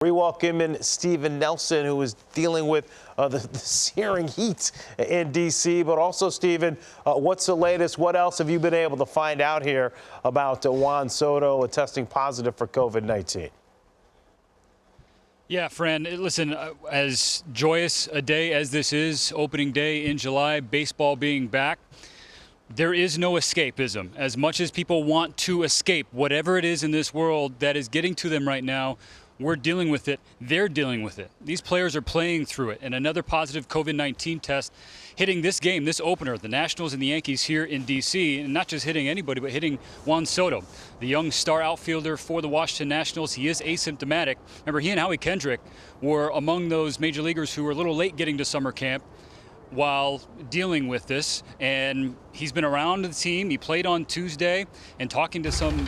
We welcome in Steven Nelson, who is dealing with the searing heat in D.C. But also, Steven, what's the latest? What else have you been able to find out here about Juan Soto testing positive for COVID-19? Yeah, Fran, listen, as joyous a day as this is, opening day in July, baseball being back, there is no escapism. As much as people want to escape whatever it is in this world that is getting to them right now, we're dealing with it. They're dealing with it. These players are playing through it. And another positive COVID-19 test hitting this game, this opener, the Nationals and the Yankees here in D.C., and not just hitting anybody, but hitting Juan Soto, the young star outfielder for the Washington Nationals. He is asymptomatic. Remember, he and Howie Kendrick were among those major leaguers who were a little late getting to summer camp while dealing with this, and he's been around the team. He played on Tuesday, and talking to some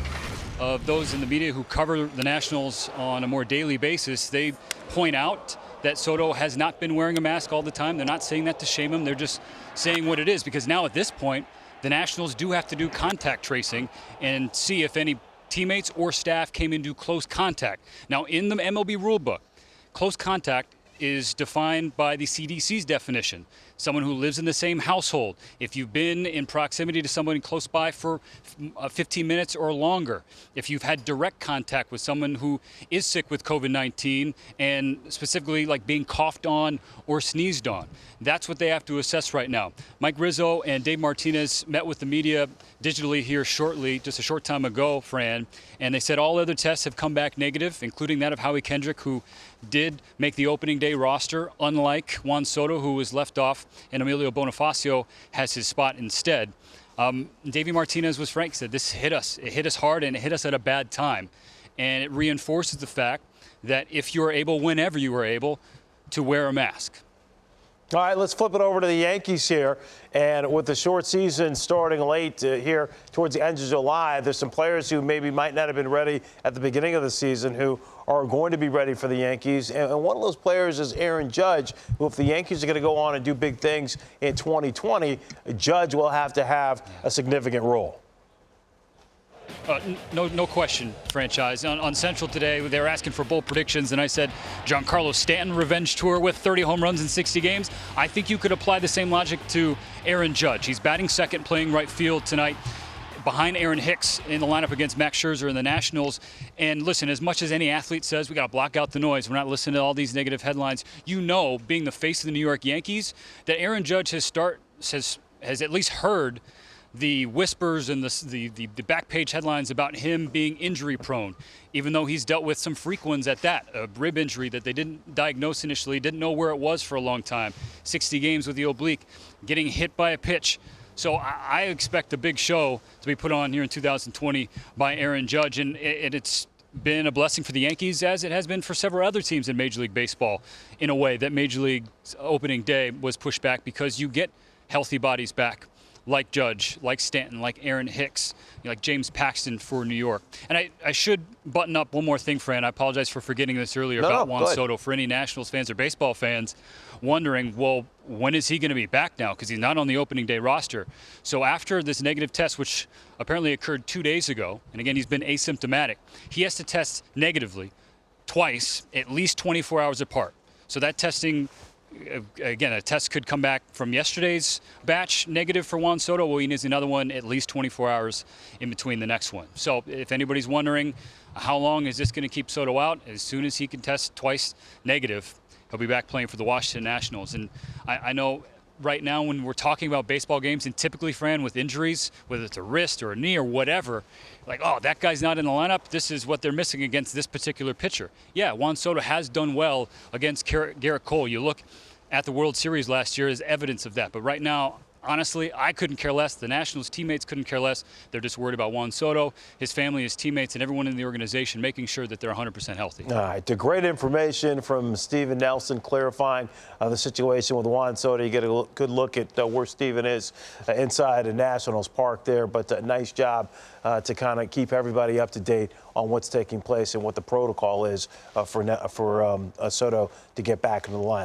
of those in the media who cover the Nationals on a more daily basis, they point out that Soto has not been wearing a mask all the time. They're not saying that to shame him. They're just saying what it is, because now at this point, the Nationals do have to do contact tracing and see if any teammates or staff came into close contact. Now, in the MLB rulebook, close contact is defined by the CDC's definition. Someone who lives in the same household. If you've been in proximity to somebody close by for 15 minutes or longer. If you've had direct contact with someone who is sick with COVID-19, and specifically like being coughed on or sneezed on. That's what they have to assess right now. Mike Rizzo and Dave Martinez met with the media digitally here shortly, just a short time ago, Fran, and they said all other tests have come back negative, including that of Howie Kendrick, who did make the opening day roster, unlike Juan Soto, who was left off, and Emilio Bonifacio has his spot instead. Davey Martinez was frank, said this hit us. It hit us hard, and it hit us at a bad time. And it reinforces the fact that if you're able, whenever you are able, to wear a mask. All right, let's flip it over to the Yankees here. And with the short season starting late here towards the end of July, there's some players who maybe might not have been ready at the beginning of the season who are going to be ready for the Yankees. And one of those players is Aaron Judge, who, if the Yankees are going to go on and do big things in 2020, Judge will have to have a significant role. No question, franchise. On Central today, they were asking for bold predictions, and I said Giancarlo Stanton revenge tour with 30 home runs in 60 games. I think you could apply the same logic to Aaron Judge. He's batting second, playing right field tonight, behind Aaron Hicks in the lineup against Max Scherzer and the Nationals. And listen, as much as any athlete says we got to block out the noise, we're not listening to all these negative headlines, you know, being the face of the New York Yankees, that Aaron Judge has at least heard the whispers and the back page headlines about him being injury prone, even though he's dealt with some freak ones at that, a rib injury that they didn't diagnose initially, didn't know where it was for a long time, 60 games with the oblique, getting hit by a pitch. So I expect a big show to be put on here in 2020 by Aaron Judge, and it's been a blessing for the Yankees, as it has been for several other teams in Major League Baseball, in a way that Major League's opening day was pushed back, because you get healthy bodies back, like Judge, like Stanton, like Aaron Hicks, like James Paxton for New York. And I should button up one more thing, Fran. I apologize for forgetting this earlier about Juan Soto. For any Nationals fans or baseball fans wondering, well, when is he going to be back now? Because he's not on the opening day roster. So after this negative test, which apparently occurred 2 days ago, and again, he's been asymptomatic, he has to test negatively twice, at least 24 hours apart. So that testing, again, a test could come back from yesterday's batch negative for Juan Soto. Well, he needs another one at least 24 hours in between the next one. So if anybody's wondering how long is this going to keep Soto out, as soon as he can test twice negative, he'll be back playing for the Washington Nationals. And I know right now when we're talking about baseball games, and typically, Fran, with injuries, whether it's a wrist or a knee or whatever, like, oh, that guy's not in the lineup, this is what they're missing against this particular pitcher. Yeah, Juan Soto has done well against Garrett Cole. You look at the World Series last year as evidence of that. But right now, honestly, I couldn't care less. The Nationals teammates couldn't care less. They're just worried about Juan Soto, his family, his teammates, and everyone in the organization, making sure that they're 100% healthy. All right, the great information from Steven Nelson clarifying the situation with Juan Soto. You get a good look at where Steven is inside the Nationals Park there. But a nice job to kind of keep everybody up to date on what's taking place and what the protocol is for Soto to get back into the lineup.